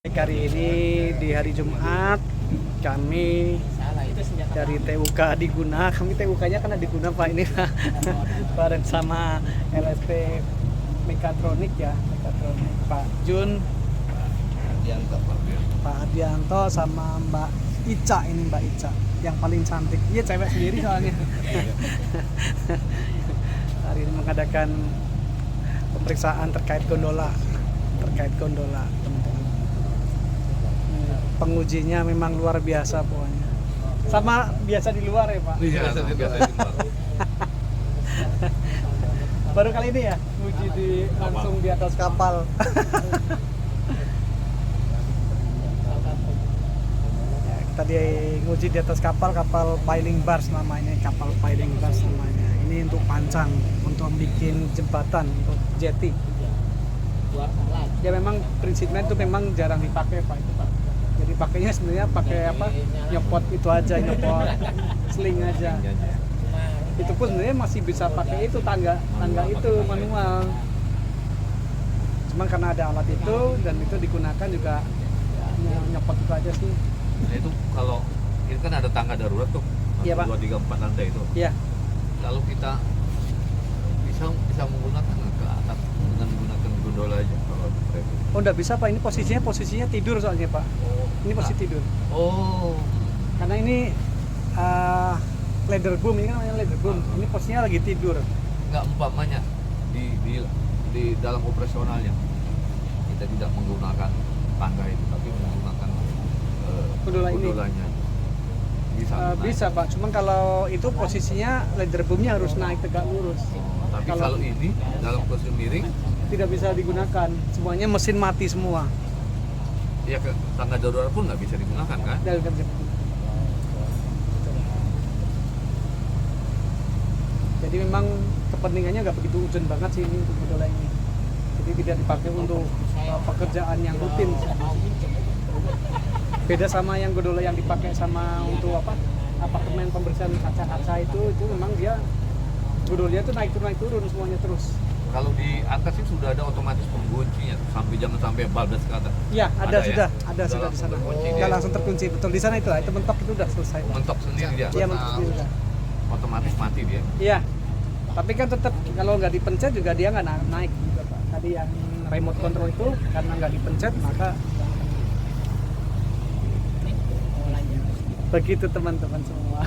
Hari ini di hari Jumat kami dari TUK Diguna, kami TUK-nya kan Diguna Pak ini Pak. Bareng sama LSP Mekatronik ya, Mekatronik Pak Jun, Pak Adianto sama Mbak Ica ini Mbak Ica yang paling cantik. Iya cewek sendiri soalnya. Hari ini mengadakan pemeriksaan terkait gondola, teman-teman. Pengujinya memang luar biasa pokoknya. Sama biasa di luar ya Pak? Iya, biasa di luar. Baru kali ini ya nguji langsung di atas kapal. Ya, kita nguji di atas kapal piling bars namanya, kapal piling bars namanya. Ini untuk pancang, untuk bikin jembatan, untuk jetty. Ya memang prinsipnya itu memang jarang dipakai Pak itu Pak. Jadi pakainya sebenarnya pakai apa? Nyopot itu aja, nyopot sling aja. Itu pun sebenarnya masih bisa pakai itu tangga itu manual. Cuma karena ada alat itu dan itu digunakan juga nyopot itu aja sih. Nah itu kalau ini kan ada tangga darurat tuh. Iya, Pak. 2, 3, 4 lantai itu. Iya. Kalau kita bisa menggunakan ke atas dengan menggunakan gondola aja kalau travel. Oh, enggak bisa Pak, ini posisinya tidur soalnya Pak. Ini posisi tidur. Oh. Karena ini leather boom, ini kan namanya leather boom. Ini posisinya lagi tidur. Enggak umpamanya di dalam operasionalnya kita tidak menggunakan tangga itu tapi menggunakan gondolanya. Bisa Pak, cuman kalau itu posisinya leather boomnya harus naik tegak lurus. Tapi kalau ini dalam posisi miring tidak bisa digunakan, semuanya mesin mati semua. ya tangga darurat pun nggak bisa digunakan kan? Jadi memang kepentingannya nggak begitu urgent banget sih ini untuk gondola ini. Jadi tidak dipakai untuk pekerjaan yang rutin. Beda sama yang gondola yang dipakai sama untuk apartemen pembersihan kaca-kaca itu memang dia gondolanya itu naik turun semuanya terus. Kalau di atas itu sudah ada otomatis pengguncinya jangan sampai baldas ke atas. Iya, ada sudah di sana. Nggak Langsung terkunci betul di sana itu mentok itu udah selesai. Mentok sendiri dia. Iya, mentok sendiri udah. Otomatis mati dia. Iya. Tapi kan tetap kalau nggak dipencet juga dia nggak naik juga Pak. Tadi yang remote control itu karena nggak dipencet maka begitu teman-teman semua.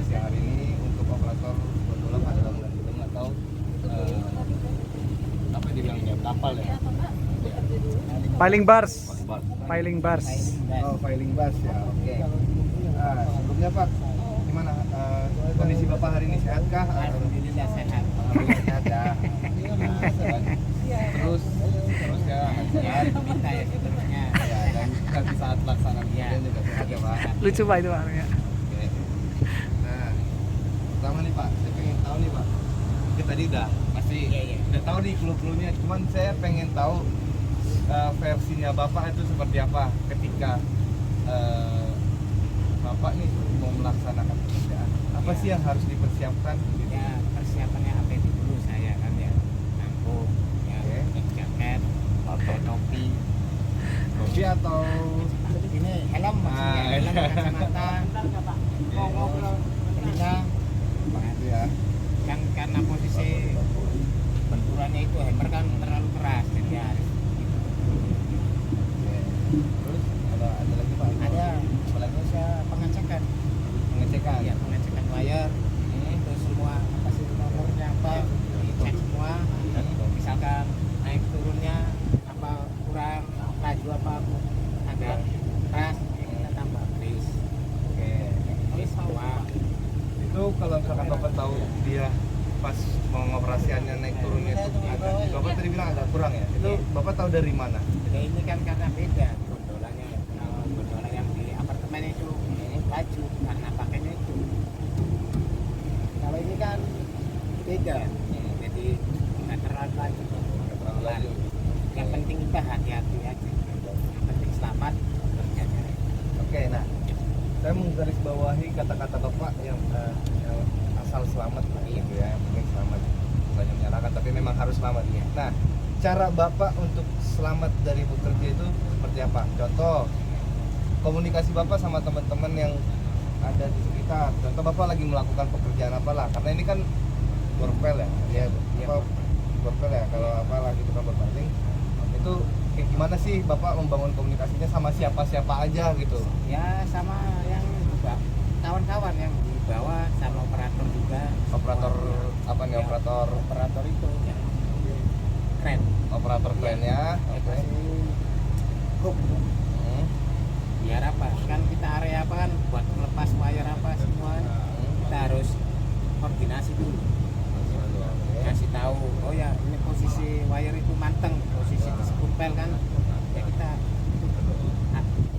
Siang hari ini untuk operator gondola adalah belum atau apa yang dibilangnya kapal ya? Piling bars. Piling bars. Oh, piling bars ya. Oke. Sebelumnya Pak, gimana kondisi Bapak hari ini sehatkah? Alhamdulillah sehat. Alhamdulillah sehat ya. Terus ya, Minta ya seterusnya. ya dan di saat pelaksanaan Ya. kemudian juga sehat ya Pak. Lucu Pak itu orangnya. Oke. Nah, pertama nih Pak, saya pengen tahu nih Pak. Kita tadi udah tahu nih clue-cluenya, cuman saya pengen tahu versinya Bapak itu seperti apa ketika Bapak nih mau melaksanakan pekerjaan. Apa sih yang harus dipersiapkan? Gitu? Ya persiapannya apa itu dulu saya kan ya. Lampu, ya, jaket, topi. Topi atau Ini helm maksudnya, helm, kacamata, telinga. itu ya? Kan karena posisi benturannya itu hammer kan terlalu keras jadi harus Oke. Terus ada lagi Pak? ada Apalagi saya pengecekan. pengecekan. Ya pengecekan wire. Itu semua apa sih nomornya apa dicek semua. Misalkan naik turunnya apa kurang laju apa agak keras kita tambah grease. Oke. Grease bawah. Itu kalau misalkan Bapak tahu dia pas mau ngoperasiannya naik turunnya itu Bapak tadi bilang agak kurang ya? Itu Bapak tahu dari mana? Ya ini kan karena beda gondolanya. Kalau gondola yang di apartemen itu laju karena pakainya itu. Kalau ini kan beda. Jadi nggak terlalu laju. Nggak terlalu laju. Yang penting kita hati-hati aja. Yang penting selamat kerjanya. Oke, nah saya menggarisbawahi kata-kata Bapak yang asal selamat lah gitu ya, yang penting selamat, bukannya menyalahkan tapi memang harus harus selamat. Nah, cara Bapak untuk selamat dari bekerja itu seperti apa? Contoh, komunikasi Bapak sama teman-teman yang ada di sekitar. Contoh Bapak lagi melakukan pekerjaan apalah, karena ini kan borpel ya, borpel ya. Kalau apa lagi tukang berpaling, itu kayak gimana sih Bapak membangun komunikasinya sama siapa-siapa aja gitu? Ya sama yang juga kawan-kawan yang di bawah, sama operator juga. Operator Semua. apa nih? Ya, operator itu yang keren. Operator kerennya. Oke. Hook. Biar apa? Kan kita area apa kan buat melepas wire apa semua. Kita harus koordinasi dulu. Kasih tahu, oh ya ini posisi wire itu manteng, posisi kesekumpel kan. Ya kita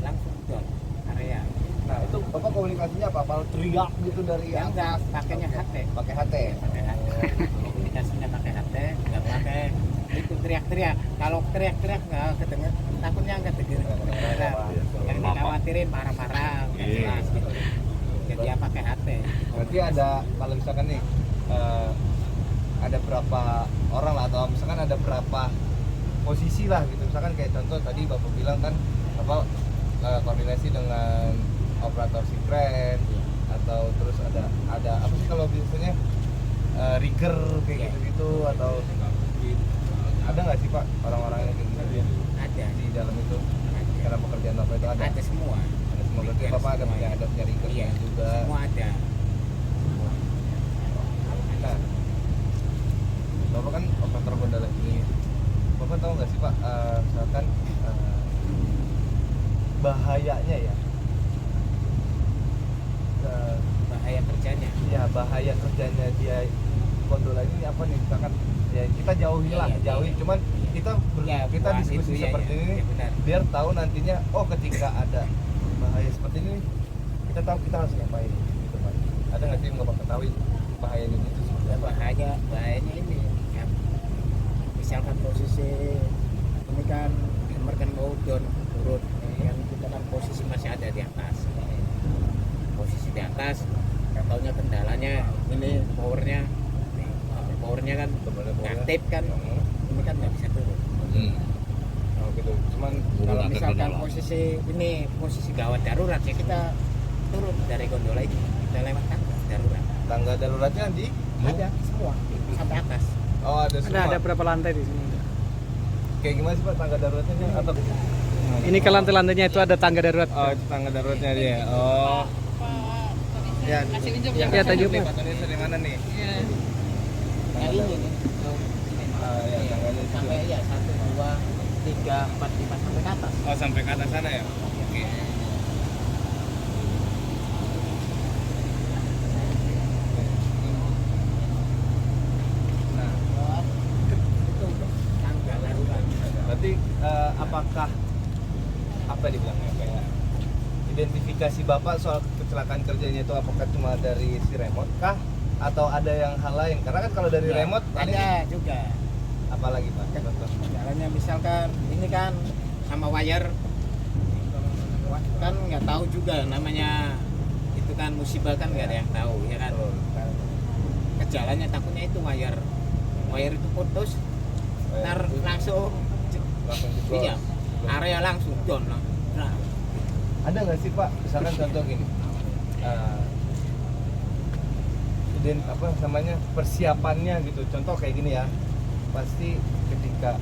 langsung down area. Nah, itu Bapak komunikasinya apa? Kalau teriak gitu dari Yang enggak atas? pakainya HT. Pakai HT. Pakai HT. Komunikasinya pakai HT, enggak pakai itu teriak-teriak. Kalau teriak-teriak enggak kedengar, takutnya enggak kedengar. Yang dikhawatirin marah-marah, enggak jelas gitu. Jadi dia pakai HT. Berarti ada, kalau misalkan nih ada berapa orang lah, atau misalkan ada berapa posisi lah gitu. Misalkan kayak contoh tadi Bapak bilang kan Bapak koordinasi dengan operator si kren, atau terus ada apa sih kalau biasanya rigger kayak gitu-gitu, atau ada nggak sih Pak orang-orang yang kayak gitu Ada di dalam itu? Karena pekerjaan Bapak itu ada semua. semua. Berarti Bapak ada punya rigger Iya, juga. semua ada. Nah, Bapak kan operator gondola ini. Bapak tahu nggak sih Pak, misalkan bahayanya ya, Bahaya kerjanya. ya bahaya kerjanya dia gondola ini apa nih? Misalkan ya kita jauhi lah, Iya, jauhi. iya. Cuman kita kita buat diskusi itu, seperti ya, ini ya, benar. biar tahu nantinya, oh ketika ada bahaya seperti ini kita tahu kita harus ngapain gitu Pak. Ada nggak sih yang Bapak ketahui bahayanya itu seperti Ya, apa? bahayanya ini ya, misalkan posisi ini kan hammer kan mau down turun, yang kita kan posisi masih ada di atas, posisi di atas, nggak taunya kendalanya ini powernya kan aktif kan, ini kan nggak bisa turun. Oh gitu. Cuman Kalau misalkan posisi ini posisi gawat darurat ya kita turun dari gondola itu, kita lewat tangga darurat. tangga daruratnya di Ada semua sampai atas. oh ada semua. Ada berapa lantai di sini? Kayak gimana sih Pak tangga daruratnya? Atau Ini ke lantai-lantainya itu ada tangga darurat. oh itu tangga daruratnya dia. Oh. Ya, Ya, thank you, Pak. Pak Tony dari mana nih? Yang ini nih. Ya, tangganya itu. Sampai ya 1, 2, 3, 4, 5 sampai ke atas. Oh, sampai ke atas sana ya? Oke. Nah, Itu tangga darurat. berarti apakah apa dibilangnya kayak identifikasi Bapak soal kecelakaan kerjanya itu apakah cuma dari si remote kah atau ada yang hal lain? Karena kan kalau dari Ya, remote paling ada juga. apalagi Pak? Contoh. Jalannya misalkan ini kan sama wire kan nggak tahu juga namanya, itu kan musibah kan nggak ada yang tahu ya kan. Kejalannya takutnya itu wire itu putus, ntar langsung iya area langsung down lah. Nah, Ada nggak sih Pak, misalkan contoh gini, apa namanya persiapannya gitu, contoh kayak gini ya, pasti ketika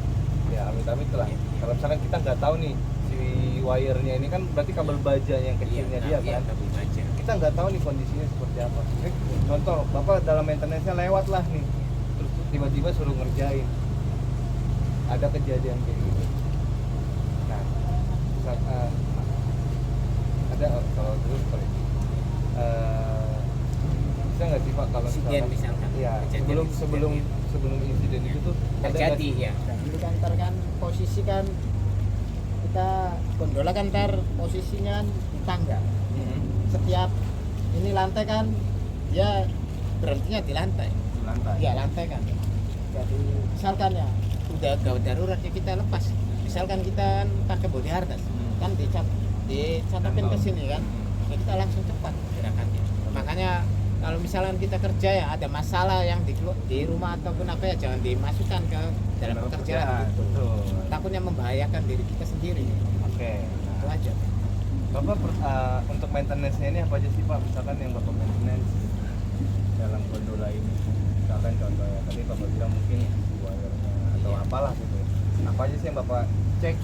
ya amit-amit lah, kalau misalkan kita nggak tahu nih si wire-nya ini kan berarti kabel baja yang kecilnya dia kan, tapi baca. kita nggak tahu nih kondisinya seperti apa. Contoh Bapak dalam maintenance-nya lewat lah nih, terus tiba-tiba suruh ngerjain, ada kejadian kayak gitu. Nah, ada kalau terus bisa nggak sih Pak kalau Insiden misalkan, ya kejadian sebelum insiden itu tuh ada terjadi nggak- ya. Ini kan ntar kan posisi kan kita gondola kan ntar posisinya di tangga. Setiap ini lantai kan dia berhentinya di lantai. lantai. Iya lantai kan. Jadi misalkan ya udah gawat darurat ya kita lepas. Misalkan kita pakai body harness kan dicatatin ke sini kan. Ya kita langsung cepat gerakannya. Makanya kalau misalnya kita kerja ya ada masalah yang di rumah ataupun apa ya jangan dimasukkan ke dalam pekerjaan gitu. Betul. Takutnya membahayakan diri kita sendiri. Oke. Itu Nah, aja. Bapak untuk maintenance-nya ini apa aja sih Pak? Misalkan yang Bapak maintenance dalam gondola ini. Misalkan contohnya tadi Bapak bilang mungkin wire-nya atau apalah gitu. Apa aja sih yang Bapak cek?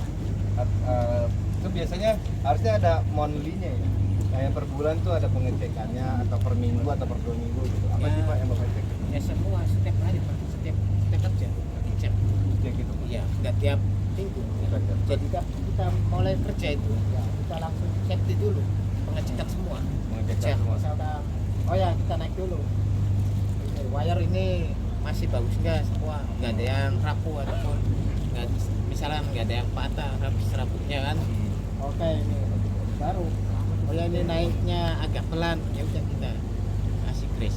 Itu biasanya harusnya ada monthly-nya ya. Kayak per bulan tuh ada pengecekannya atau per minggu atau per 2 minggu gitu. Apa Ya. sih Pak yang Bapak cek? Ya semua setiap hari Pak, setiap kerja dicek. Cek gitu. Iya, nggak tiap minggu. Nggak tiap. Jadi kita mulai kerja itu ya kita langsung safety dulu, pengecekan semua. Mengecek Cek semua. misalkan, oh ya kita naik dulu. Wire ini masih bagus nggak semua, nggak ada yang rapuh ataupun nggak, misalnya nggak ada yang patah serabutnya kan. Oke ini baru. Oh ya ini naiknya agak pelan, ya udah kita kasih grease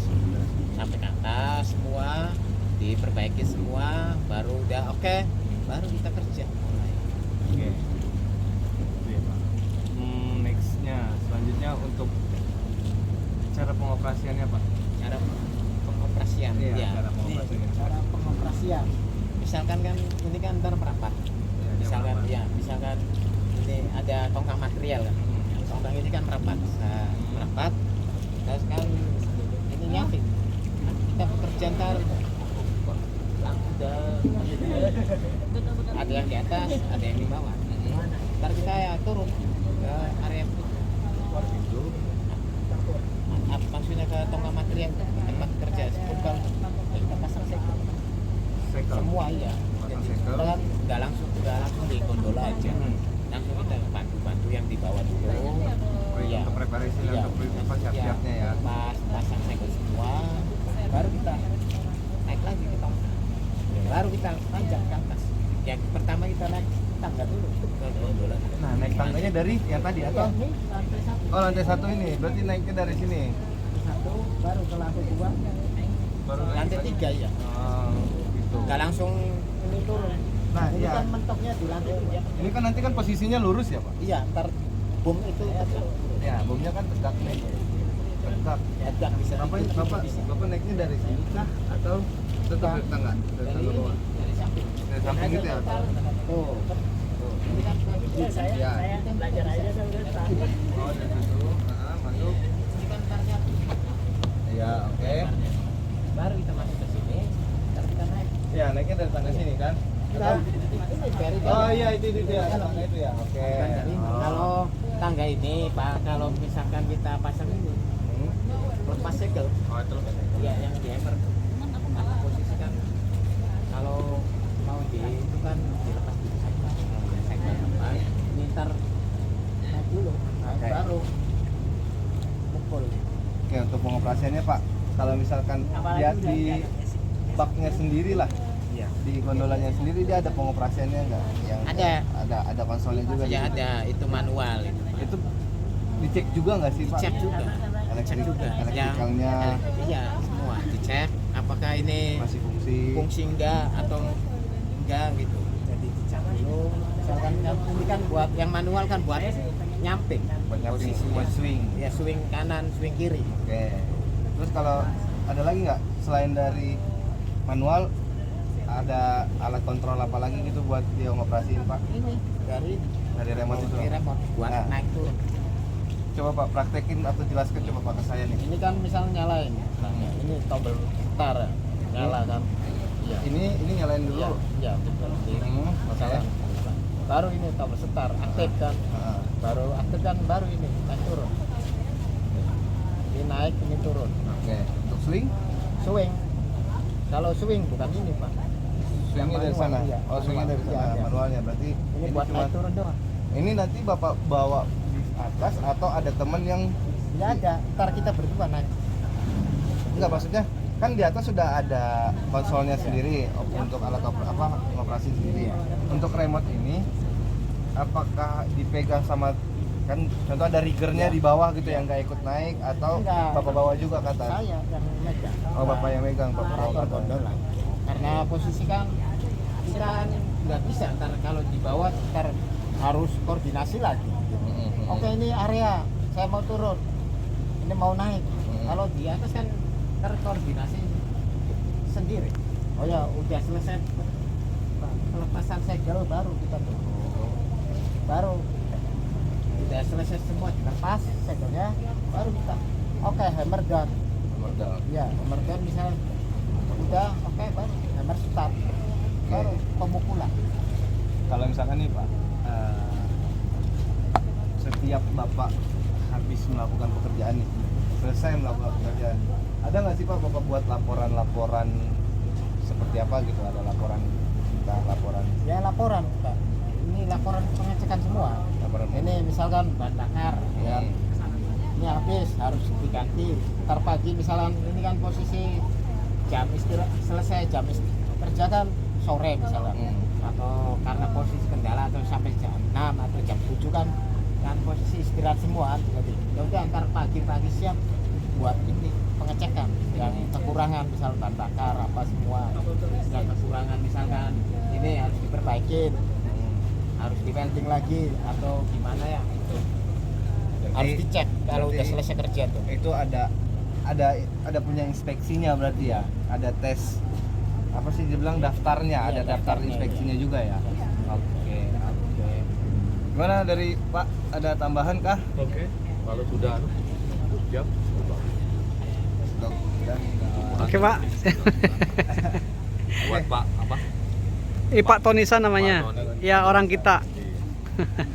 sampai ke atas semua, diperbaiki semua, baru udah oke, baru kita kerja mulai. Oke. Itu ya Pak. Nextnya selanjutnya untuk cara pengoperasiannya Pak. Cara pengoperasian Iya, ya. cara pengoperasiannya. Cara pengoperasian. Misalkan kan ini kan ntar merapat. Ya, dia Misalkan merapat. ya, misalkan ini ada tongkang material kan. Tongkang ini kan merapat. Nah, merapat. Terus kan ini nyamping. Kita bekerja ntar ada yang di atas, ada yang di bawah. Ntar kita ya turun ke area itu. Maksudnya ke tongkang material tempat kerja sepuluh kita pasang segel Segel. semua ya. Pasang Jadi segel. kita kan nggak langsung di gondola aja, langsung kita bantu yang di bawah dulu. Iya. Untuk preparasi Iya. untuk apa siap-siapnya ya. Pasang segel semua, baru kita naik lagi ke tongkang, baru kita panjang ke atas. Yang pertama kita naik tangga dulu ke gondola. Nah, naik tangganya dari yang tadi atau? Ini lantai satu. Oh, lantai 1 ini. Berarti naiknya dari sini. Satu, baru ke lantai 2, Baru naik lantai lagi. 3 ya. Oh, gitu. Nggak langsung ini turun. Nah, Ini iya. kan mentoknya di lantai 3. Ini kan nanti kan posisinya lurus ya, Pak? Iya, ntar boom itu tegak. Ya, bomnya kan tegak nih. Tegak. Tegak bisa. Bapak naiknya dari sini kah atau tetap dari tangga? Dari tangga bawah. Dari samping. Dari samping itu ya? Tuh. Ini kan Ya. belajar aja kan udah. Oh, dari situ. Masuk. Ini kan tarnya Iya, oke. baru kita masuk ke sini, ntar kita naik. Ya, naiknya dari tangga sini kan? Nah, ini dari Oh iya, itu dia. Tangga itu ya. Oke. Oh. Kalau tangga ini Pak, kalau misalkan kita pasang ini lepas segel, Oh, itu lepas. ya yang di hammer. Nah, posisi kan kalau mau di itu kan dilepas dulu segel. Segel lepas, ini ntar naik dulu, nah, Oke. baru pukul. Oke, untuk pengoperasiannya Pak, kalau misalkan dia di baknya sendiri lah, Iya. di gondolanya sendiri dia ada pengoperasiannya nggak? Yang ada konsolnya juga. Ya di situ? ada itu manual itu. Itu dicek juga nggak sih Pak? Dicek juga. Dicek juga. Elektrikalnya Iya, semua dicek apakah ini masih fungsi. fungsi enggak atau enggak gitu. Jadi dicek dulu. Misalkan ini kan buat yang manual kan buat nyamping. Buat nyamping, Posisinya. buat swing. Ya swing kanan, swing kiri. Oke. Terus kalau ada lagi nggak selain dari manual, ada alat kontrol apa lagi gitu buat dia ngoperasiin Pak? Ini dari Remote itu. dari remote buat Nah. naik turun. Coba Pak praktekin atau jelaskan coba Pak ke saya nih. Ini kan misalnya nyalain. Nah, ini tombol start nyala kan. Iya. Ini nyalain dulu. Iya, iya betul. Masalah. Baru ini tombol start aktif kan. Baru aktif kan baru ini naik turun. Ini naik, ini turun. Oke. Untuk swing? Swing. Kalau swing bukan ini Pak. Swingnya dari manual, sana. iya. Oh, swingnya dari Iya, sana iya. manualnya. Berarti Ini buat cuma naik turun doang. ini nanti Bapak bawa di atas atau ada teman yang Nggak ada. Ntar kita berdua naik. enggak maksudnya kan di atas sudah ada konsolnya sendiri untuk alat operasi sendiri. Untuk remote ini apakah dipegang sama kan contoh ada riggernya di bawah gitu yang nggak ikut naik atau Enggak. Bapak bawa juga ke atas? Saya yang megang. Oh, Bapak yang megang, Bapak bawa ke Operator atas. gondola. Karena posisi kan kita nggak bisa ntar kalau di bawah ntar harus koordinasi lagi. Oke ini area saya mau turun, ini mau naik. Kalau di atas kan terkoordinasi sendiri. Oh ya udah selesai pelepasan segel baru kita tuh. Baru udah selesai semua dilepas segelnya baru kita oke hammer down. Ya hammer down misalnya udah oke baru hammer start. Baru pemukulan. Kalau misalkan nih Pak, setiap Bapak habis melakukan pekerjaan nih, selesai melakukan pekerjaan, ada nggak sih Pak Bapak buat laporan-laporan seperti apa gitu? Ada laporan, entah laporan Ya laporan Pak. Ini laporan pengecekan semua. laporan Ini misalkan bahan bakar ya. Ini habis harus diganti. Ntar pagi misalkan ini kan posisi jam istirahat selesai jam kerja kan sore misalkan. Atau karena posisi kendala atau sampai jam 6 atau jam 7 kan posisi istirahat semua jadi ya udah antar pagi siap buat ini pengecekan yang kekurangan misal bahan bakar apa semua yang kekurangan misalkan ini harus diperbaikin harus di-welding lagi atau gimana ya itu harus dicek kalau udah selesai kerja tuh. Itu ada punya inspeksinya berarti ya, ada tes apa sih dibilang daftarnya, Iya, ada daftar daftarnya, inspeksinya iya. juga ya. Oke. Gimana dari Pak, ada tambahan kah? Oke, kalau sudah siap. Oke Pak. Buat Pak apa? Pak Tonisa namanya. Pak Tony. Ya orang kita. Iya.